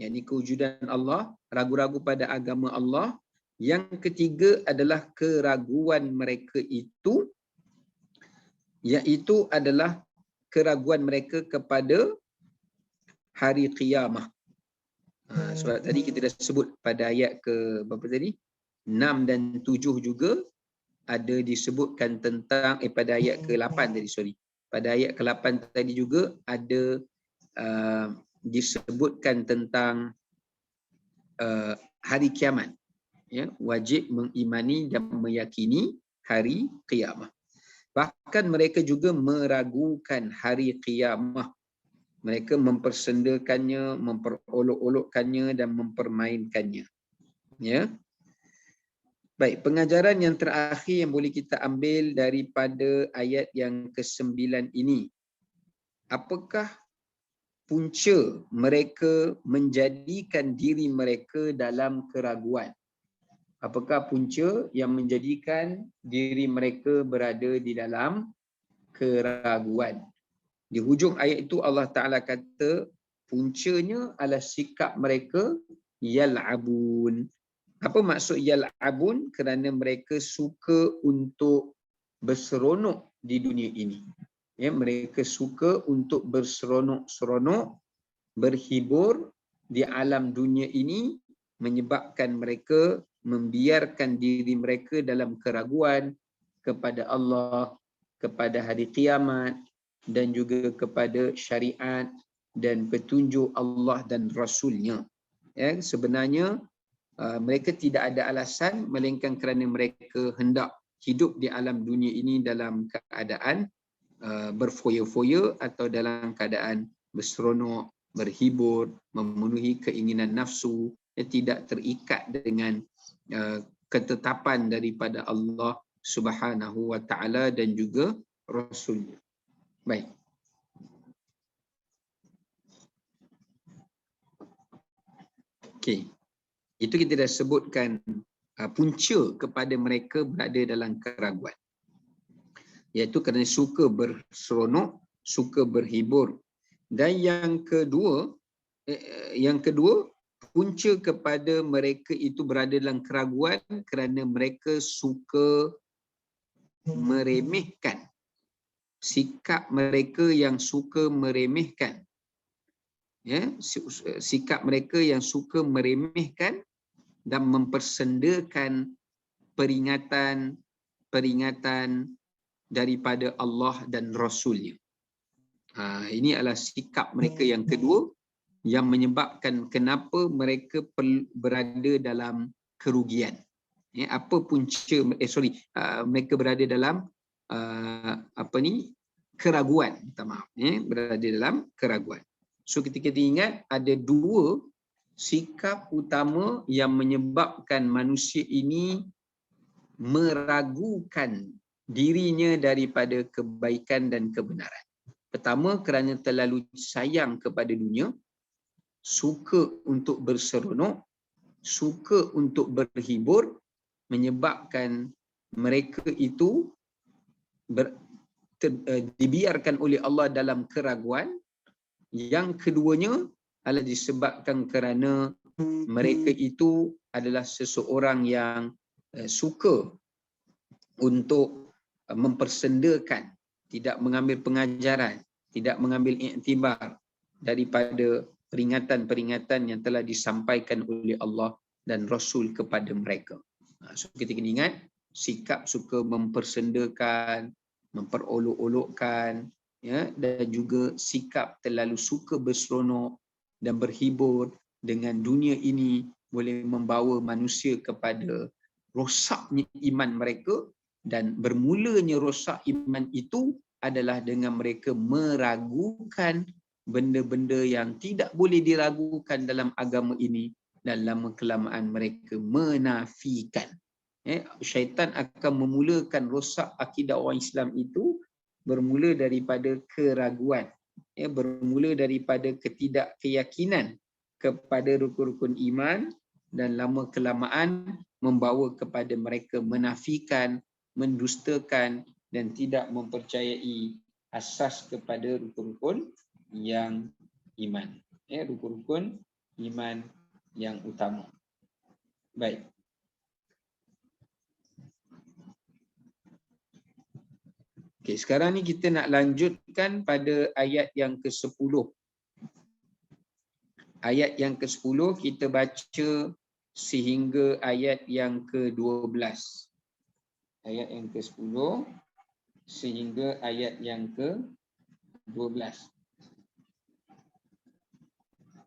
yakni kewujudan Allah, ragu-ragu pada agama Allah. Yang ketiga adalah keraguan mereka itu, iaitu adalah keraguan mereka kepada hari qiyamah. Sebab tadi kita dah sebut pada ayat ke berapa tadi? 6 dan 7 juga ada disebutkan tentang pada ayat ke-8 tadi, pada ayat ke-8 tadi juga ada disebutkan tentang hari kiamat, ya, wajib mengimani dan meyakini hari kiamat. Bahkan mereka juga meragukan hari kiamat, mereka mempersendakannya, memperolok-olokkannya dan mempermainkannya, ya. Baik, pengajaran yang terakhir yang boleh kita ambil daripada ayat yang ke-9 ini. Apakah punca mereka menjadikan diri mereka dalam keraguan? Apakah punca yang menjadikan diri mereka berada di dalam keraguan? Di hujung ayat itu Allah Ta'ala kata puncanya adalah sikap mereka yal'abun. Apa maksud yal'abun? Kerana mereka suka untuk berseronok di dunia ini. Ya, mereka suka untuk berseronok-seronok, berhibur di alam dunia ini, menyebabkan mereka membiarkan diri mereka dalam keraguan kepada Allah, kepada hari kiamat, dan juga kepada syariat dan petunjuk Allah dan Rasulnya. Ya, sebenarnya mereka tidak ada alasan melainkan kerana mereka hendak hidup di alam dunia ini dalam keadaan berfoya-foya atau dalam keadaan berseronok, berhibur, memenuhi keinginan nafsu, tidak terikat dengan ketetapan daripada Allah Subhanahu wa taala dan juga Rasulnya. Baik. Okey. Itu kita dah sebutkan punca kepada mereka berada dalam keraguan. Iaitu kerana suka berseronok, suka berhibur. Dan yang kedua, punca kepada mereka itu berada dalam keraguan kerana mereka suka meremehkan. Sikap mereka yang suka meremehkan. Ya, sikap mereka yang suka meremehkan dan mempersendakan peringatan daripada Allah dan Rasulnya. Ini adalah sikap mereka yang kedua yang menyebabkan kenapa mereka berada dalam kerugian. Apa punca? Mereka berada dalam keraguan. Minta maaf. Berada dalam keraguan. So kita ingat ada dua sikap utama yang menyebabkan manusia ini meragukan dirinya daripada kebaikan dan kebenaran. Pertama, kerana terlalu sayang kepada dunia, suka untuk berseronok, suka untuk berhibur, menyebabkan mereka itu dibiarkan oleh Allah dalam keraguan. Yang keduanya adalah disebabkan kerana mereka itu adalah seseorang yang suka untuk mempersendakan, tidak mengambil pengajaran, tidak mengambil iktibar daripada peringatan-peringatan yang telah disampaikan oleh Allah dan Rasul kepada mereka. So kita kena ingat, sikap suka mempersendakan, memperolok-olokkan, ya, dan juga sikap terlalu suka berseronok dan berhibur dengan dunia ini boleh membawa manusia kepada rosaknya iman mereka, dan bermulanya rosak iman itu adalah dengan mereka meragukan benda-benda yang tidak boleh diragukan dalam agama ini, dan lama-kelamaan mereka menafikan. Syaitan akan memulakan rosak akidah orang Islam itu bermula daripada keraguan, bermula daripada ketidakkeyakinan kepada rukun-rukun iman, dan lama-kelamaan membawa kepada mereka menafikan, mendustakan dan tidak mempercayai asas kepada rukun-rukun yang iman. Rukun-rukun iman yang utama. Baik. Okay, sekarang ni kita nak lanjutkan pada ayat yang ke-10. Ayat yang ke-10 kita baca sehingga ayat yang ke-12. Ayat yang ke-10 sehingga ayat yang ke-12.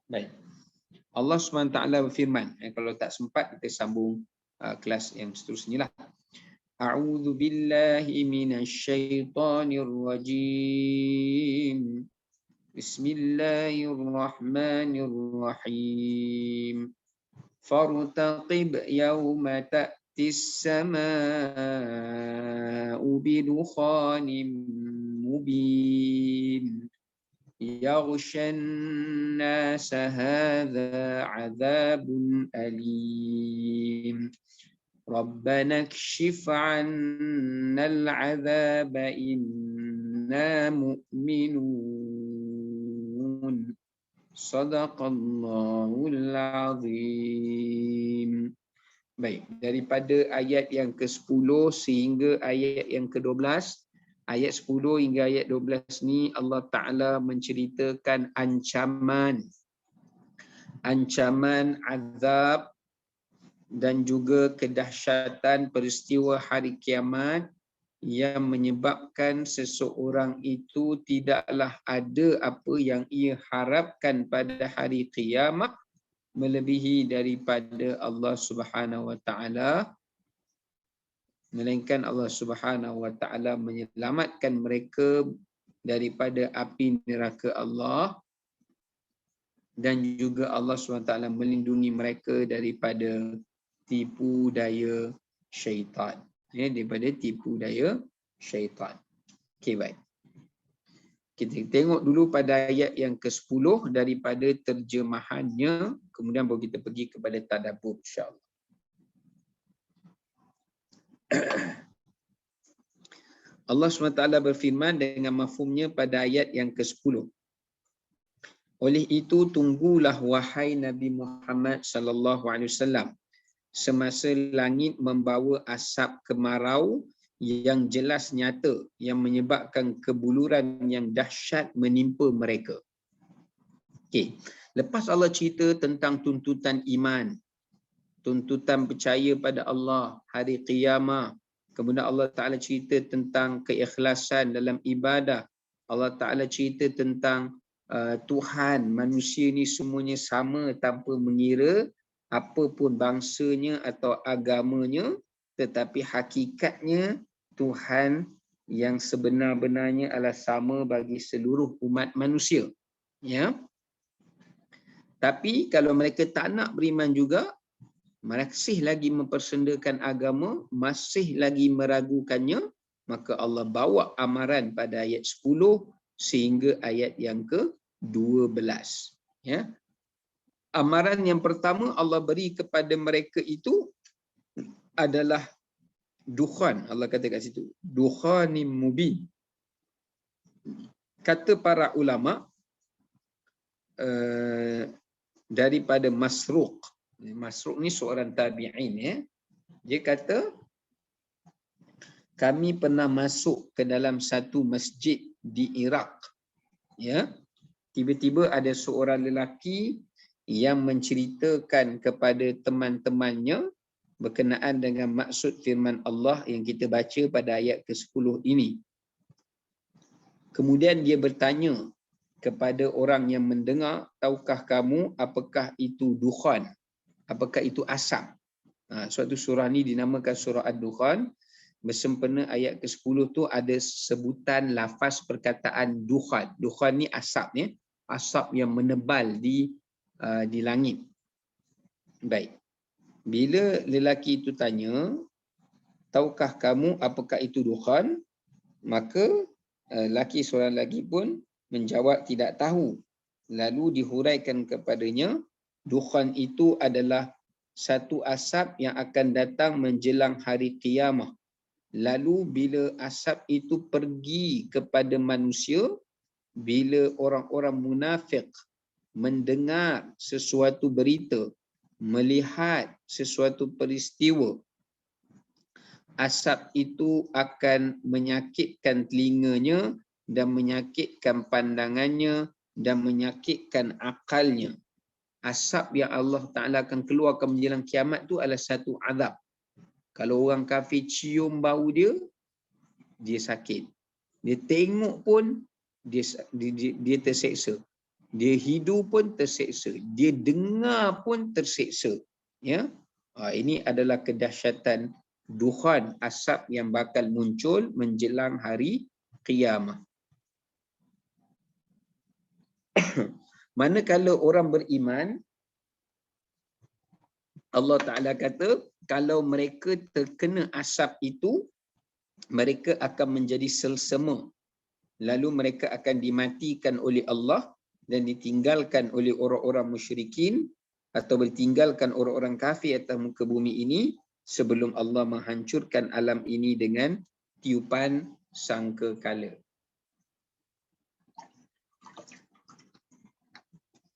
Baik. Allah SWT berfirman, kalau tak sempat kita sambung kelas yang seterusnya lah. A'udzu billahi minasyaitonir rajim. Bismillahirrahmanirrahim. Fartaqib yawma ta'tis samaa'u bidukhanin mubin. Yaghshan nasa hadza 'adzabun alim. Rabbana kshif 'annal 'adzaba inna mu'minun. Sadaqallahul azim. Baik, daripada ayat yang ke-10 sehingga ayat yang ke-12, ayat 10 hingga ayat 12 ni Allah Ta'ala menceritakan ancaman azab dan juga kedahsyatan peristiwa hari kiamat yang menyebabkan seseorang itu tidaklah ada apa yang ia harapkan pada hari kiamat melebihi daripada Allah Subhanahu wa taala, melainkan Allah Subhanahu wa taala menyelamatkan mereka daripada api neraka Allah, dan juga Allah SWT melindungi mereka daripada tipu daya syaitan. Daripada tipu daya syaitan. Okey, baik. Kita tengok dulu pada ayat yang ke-10 daripada terjemahannya, kemudian baru kita pergi kepada tadabbur insya-Allah. Allah SWT berfirman dengan mafhumnya pada ayat yang ke-10. Oleh itu tunggulah wahai Nabi Muhammad sallallahu alaihi wasallam semasa langit membawa asap kemarau yang jelas nyata yang menyebabkan kebuluran yang dahsyat menimpa mereka. Okey, lepas Allah cerita tentang tuntutan iman, tuntutan percaya pada Allah, hari qiyamah, kemudian Allah Taala cerita tentang keikhlasan dalam ibadah. Allah Taala cerita tentang Tuhan, manusia ni semuanya sama tanpa mengira apa pun bangsanya atau agamanya, tetapi hakikatnya Tuhan yang sebenar-benarnya adalah sama bagi seluruh umat manusia. Ya. Tapi kalau mereka tak nak beriman juga, masih lagi mempersendakan agama, masih lagi meragukannya, maka Allah bawa amaran pada ayat 10 sehingga ayat yang ke-12. Ya. Amaran yang pertama Allah beri kepada mereka itu adalah dukhan. Allah kata kat situ, dukhanim mubin. Kata para ulama daripada Masruq. Masruq ni seorang tabi'in, ya. Dia kata, kami pernah masuk ke dalam satu masjid di Iraq. Ya. Tiba-tiba ada seorang lelaki yang menceritakan kepada teman-temannya berkenaan dengan maksud firman Allah yang kita baca pada ayat ke-10 ini. Kemudian dia bertanya kepada orang yang mendengar, tahukah kamu apakah itu dukhan? Apakah itu asap? Suatu surah ni dinamakan surah Ad-Dukhan. Bersempena ayat ke-10 tu ada sebutan lafaz perkataan dukhan. Dukhan ni asap, ya. Asap yang menebal di langit. Baik. Bila lelaki itu tanya, tahukah kamu apakah itu dukhan? Maka lelaki seorang lagi pun menjawab tidak tahu. Lalu dihuraikan kepadanya, dukhan itu adalah satu asap yang akan datang menjelang hari kiamah. Lalu bila asap itu pergi kepada manusia, bila orang-orang munafik mendengar sesuatu berita, melihat sesuatu peristiwa, asap itu akan menyakitkan telinganya dan menyakitkan pandangannya dan menyakitkan akalnya. Asap yang Allah Ta'ala akan keluarkan menjelang kiamat tu adalah satu azab. Kalau orang kafir cium bau dia, dia sakit. Dia tengok pun, dia terseksa. Dia hidup pun terseksa. Dia dengar pun terseksa. Ya, ini adalah kedahsyatan dukhan, asap yang bakal muncul menjelang hari kiamat. Manakala orang beriman, Allah Ta'ala kata, kalau mereka terkena asap itu, mereka akan menjadi selsema. Lalu mereka akan dimatikan oleh Allah dan ditinggalkan oleh orang-orang musyrikin atau ditinggalkan orang-orang kafir atas muka bumi ini sebelum Allah menghancurkan alam ini dengan tiupan sangkakala.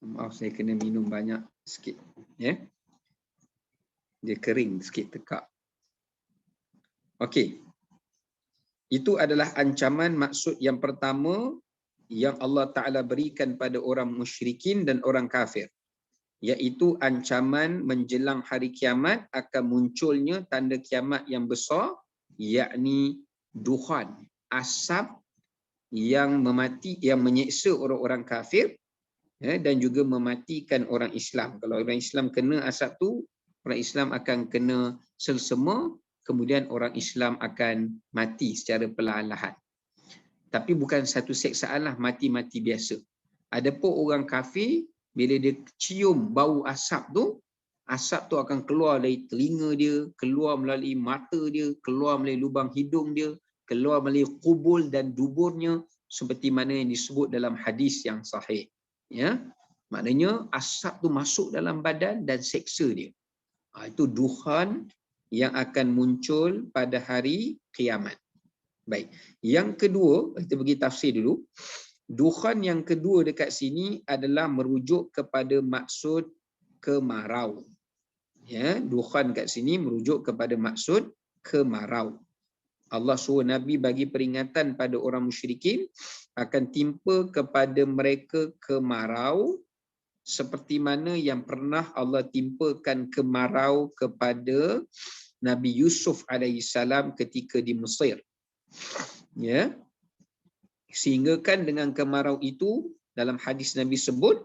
Maaf, saya kena minum banyak sikit. Ya. Dia kering sikit tekak. Okey. Itu adalah ancaman maksud yang pertama yang Allah Ta'ala berikan pada orang musyrikin dan orang kafir. Iaitu ancaman menjelang hari kiamat akan munculnya tanda kiamat yang besar, yakni dukhan, asap yang menyeksa orang-orang kafir, dan juga mematikan orang Islam. Kalau orang Islam kena asap tu, orang Islam akan kena selsema, kemudian orang Islam akan mati secara perlahan-lahan. Tapi bukan satu seksaan lah, mati-mati biasa. Adapun orang kafir, bila dia cium bau asap tu akan keluar dari telinga dia, keluar melalui mata dia, keluar melalui lubang hidung dia, keluar melalui kubul dan duburnya, seperti mana yang disebut dalam hadis yang sahih. Ya, maknanya asap tu masuk dalam badan dan seksa dia. Itu dukhan yang akan muncul pada hari kiamat. Baik. Yang kedua, kita pergi tafsir dulu. Dukhan yang kedua dekat sini adalah merujuk kepada maksud kemarau. Ya, dukhan kat sini merujuk kepada maksud kemarau. Allah suruh Nabi bagi peringatan pada orang musyrikin akan timpa kepada mereka kemarau seperti mana yang pernah Allah timpakan kemarau kepada Nabi Yusuf alaihissalam ketika di Mesir. Ya. Sehingga kan dengan kemarau itu dalam hadis Nabi sebut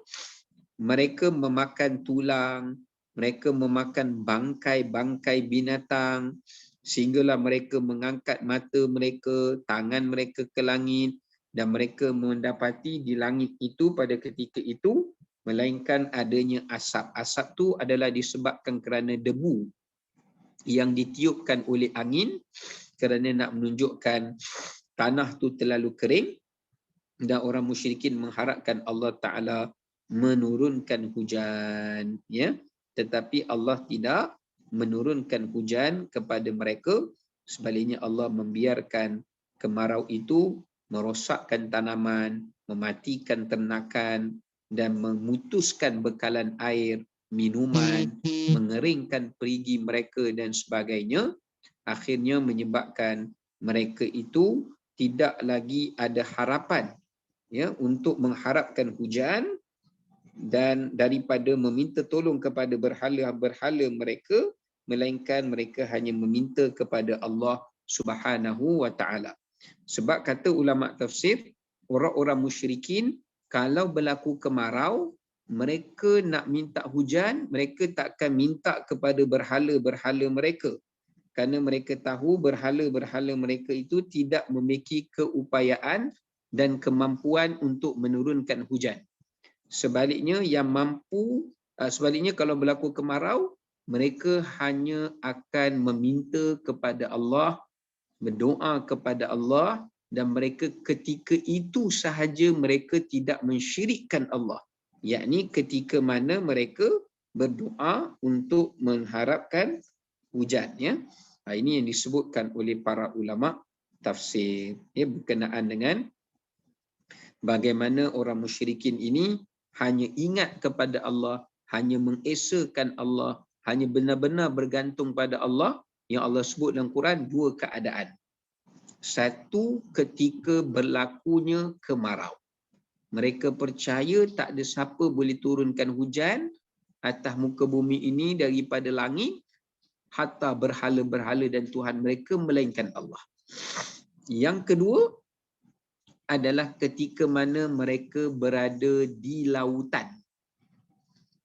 mereka memakan tulang, mereka memakan bangkai-bangkai binatang, sehinggalah mereka mengangkat mata mereka, tangan mereka ke langit, dan mereka mendapati di langit itu pada ketika itu melainkan adanya asap. Asap tu adalah disebabkan kerana debu yang ditiupkan oleh angin kerana nak menunjukkan tanah tu terlalu kering dan orang musyrikin mengharapkan Allah Ta'ala menurunkan hujan, ya, tetapi Allah tidak menurunkan hujan kepada mereka. Sebaliknya Allah membiarkan kemarau itu merosakkan tanaman, mematikan ternakan dan memutuskan bekalan air, minuman, mengeringkan perigi mereka dan sebagainya. Akhirnya menyebabkan mereka itu tidak lagi ada harapan, ya, untuk mengharapkan hujan, dan daripada meminta tolong kepada berhala-berhala mereka, melainkan mereka hanya meminta kepada Allah Subhanahu wa Ta'ala. Sebab kata ulama tafsir, orang-orang musyrikin kalau berlaku kemarau, mereka nak minta hujan, mereka takkan minta kepada berhala-berhala mereka, kerana mereka tahu berhala-berhala mereka itu tidak memiliki keupayaan dan kemampuan untuk menurunkan hujan. Sebaliknya kalau berlaku kemarau, mereka hanya akan meminta kepada Allah, berdoa kepada Allah, dan mereka ketika itu sahaja mereka tidak mensyirikkan Allah, yakni ketika mana mereka berdoa untuk mengharapkan hujan, ya. Ini yang disebutkan oleh para ulama tafsir, ya, berkenaan dengan bagaimana orang musyrikin ini hanya ingat kepada Allah, hanya mengesakan Allah, hanya benar-benar bergantung pada Allah. Yang Allah sebut dalam Quran dua keadaan. Satu, ketika berlakunya kemarau, mereka percaya tak ada siapa boleh turunkan hujan atas muka bumi ini daripada langit, hatta berhala-berhala dan Tuhan mereka, melainkan Allah. Yang kedua adalah ketika mana mereka berada di lautan.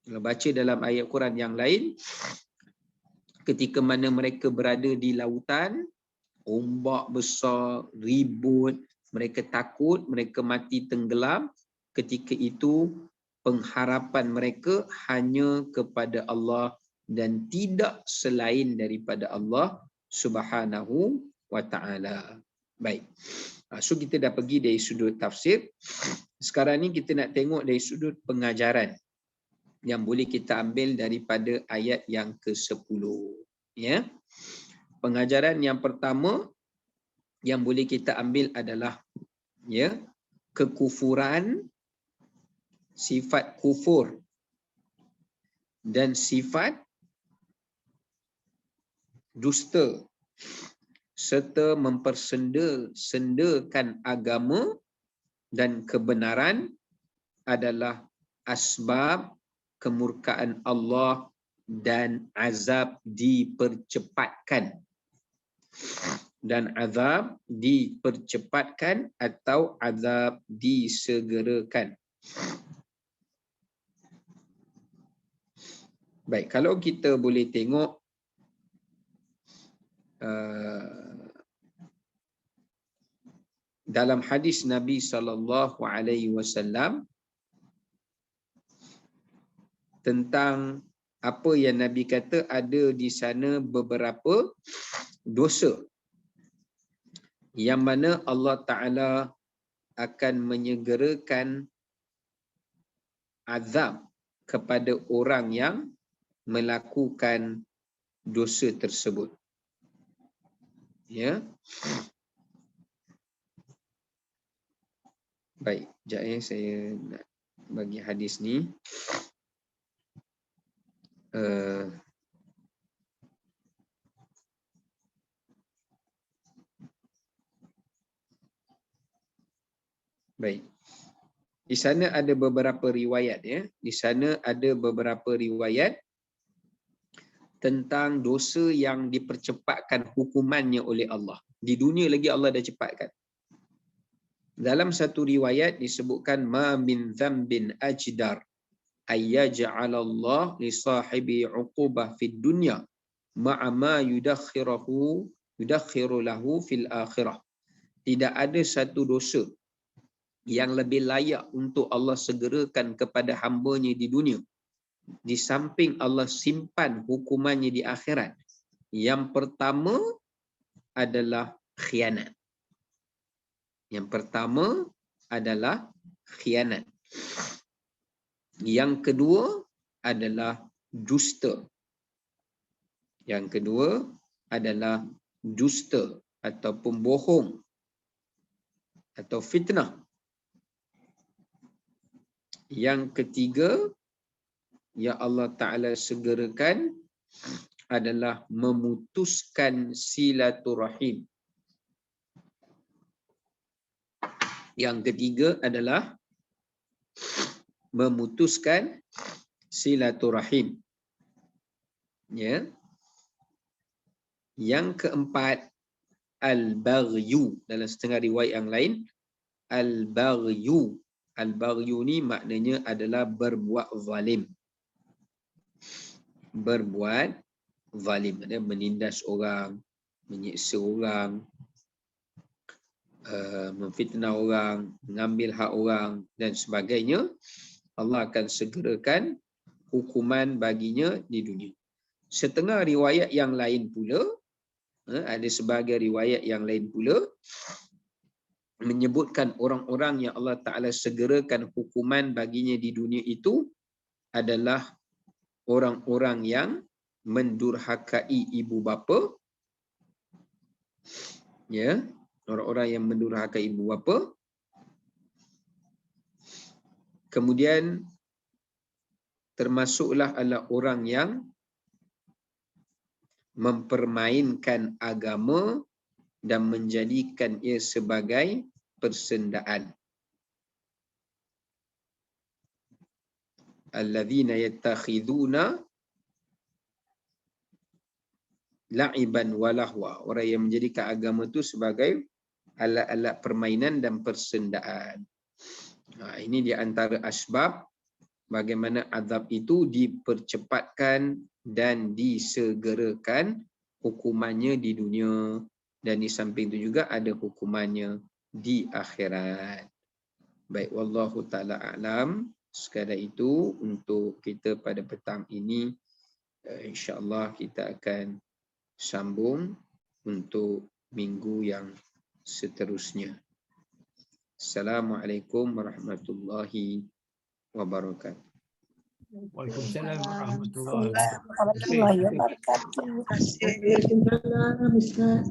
Kalau baca dalam ayat Quran yang lain, ketika mana mereka berada di lautan, ombak besar, ribut, mereka takut, mereka mati tenggelam. Ketika itu pengharapan mereka hanya kepada Allah dan tidak selain daripada Allah Subhanahu wa Ta'ala. Baik. So kita dah pergi dari sudut tafsir. Sekarang ni kita nak tengok dari sudut pengajaran yang boleh kita ambil daripada ayat yang ke-10. Ya. Pengajaran yang pertama yang boleh kita ambil adalah ya, kekufuran, sifat kufur dan sifat dusta serta mempersendakan agama dan kebenaran adalah asbab kemurkaan Allah dan azab dipercepatkan. Dan azab dipercepatkan atau azab disegerakan. Baik, kalau kita boleh tengok dalam hadis Nabi SAW tentang apa yang Nabi kata ada di sana beberapa dosa yang mana Allah Ta'ala akan menyegerakan azab kepada orang yang melakukan dosa tersebut. Ya. Baik, sekejap ya, saya nak bagi hadis ni. Baik. Di sana ada beberapa riwayat ya. Di sana ada beberapa riwayat tentang dosa yang dipercepatkan hukumannya oleh Allah. Di dunia lagi Allah dah cepatkan. Dalam satu riwayat disebutkan ma min dzambin ajdar ayyaj'alallah li sahibi 'uqubah fid dunya ma'a ma yudakhiru lahu fil akhirah. Tidak ada satu dosa yang lebih layak untuk Allah segerakan kepada hamba-Nya di dunia di samping Allah simpan hukumannya di akhirat. Yang pertama adalah khianat. Yang pertama adalah khianat. Yang kedua adalah dusta. Yang kedua adalah dusta ataupun bohong atau fitnah. Yang ketiga yang Allah Ta'ala segerakan adalah memutuskan silaturahim. Yang ketiga adalah memutuskan silaturahim. Ya. Yang keempat al-baghyu. Dalam setengah riwayat yang lain al-baghyu. Al-baghyu ni maknanya adalah berbuat zalim. Berbuat zalim, ada menindas orang, menyiksa orang, memfitnah orang, mengambil hak orang dan sebagainya. Allah akan segerakan hukuman baginya di dunia. Setengah riwayat yang lain pula, ada sebagai riwayat yang lain pula menyebutkan orang-orang yang Allah Ta'ala segerakan hukuman baginya di dunia itu adalah orang-orang yang mendurhakai ibu bapa. Ya, orang-orang yang mendurhakai ibu bapa. Kemudian termasuklah adalah orang yang mempermainkan agama dan menjadikan ia sebagai persendaan. Alladzina yattakhiduna la'iban wa lahwa. Orang yang menjadikan agama itu sebagai alat-alat permainan dan persendaan. Ini di antara asbab bagaimana azab itu dipercepatkan dan disegerakan hukumannya di dunia, dan di samping itu juga ada hukumannya di akhirat. Baik, wallahu ta'ala a'lam. Sekadar itu untuk kita pada petang ini. InsyaAllah kita akan sambung untuk minggu yang seterusnya. Assalamualaikum warahmatullahi wabarakatuh. Waalaikumsalam warahmatullahi Warahmatullahi wabarakatuh. Waalaikumsalam, Ustaz.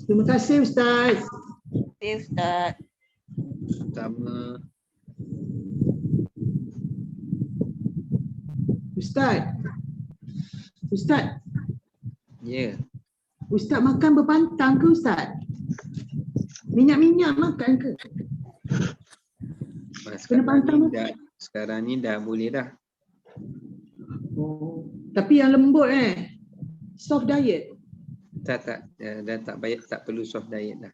Terima kasih, Ustaz. Ya, Ustaz. Sama. Ustaz. Ustaz. Ya. Ustaz makan berpantang ke, Ustaz? Minyak-minyak makan ke? Sekarang ni dah boleh dah. Oh. Tapi yang lembut soft diet. Tak dah tak baik, tak perlu soft diet dah.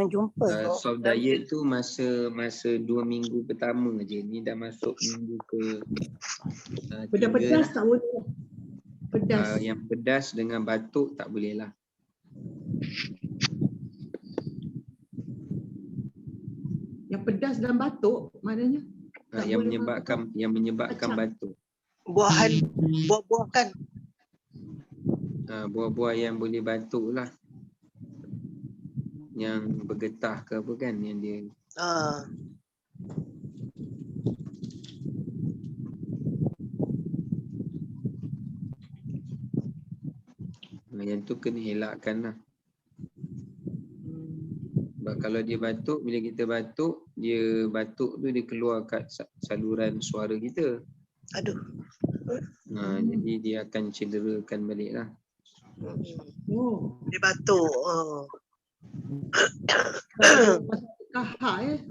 Jumpa. Soft diet tu masa 2 minggu pertama je. Ni dah masuk minggu ke Pedas-pedas tak boleh. Pedas. Yang pedas dengan batuk tak boleh lah. Yang pedas dan batuk maknanya yang menyebabkan batuk. Buah-buahan. Buah-buah yang boleh batuk lah. Yang bergetah ke apa kan yang dia. Yang tu kena elakkan lah. Sebab kalau dia batuk, bila kita batuk, dia batuk tu dia keluar kat saluran suara kita. Aduh. Jadi dia akan cederakan balik lah. Dia batuk. Kahak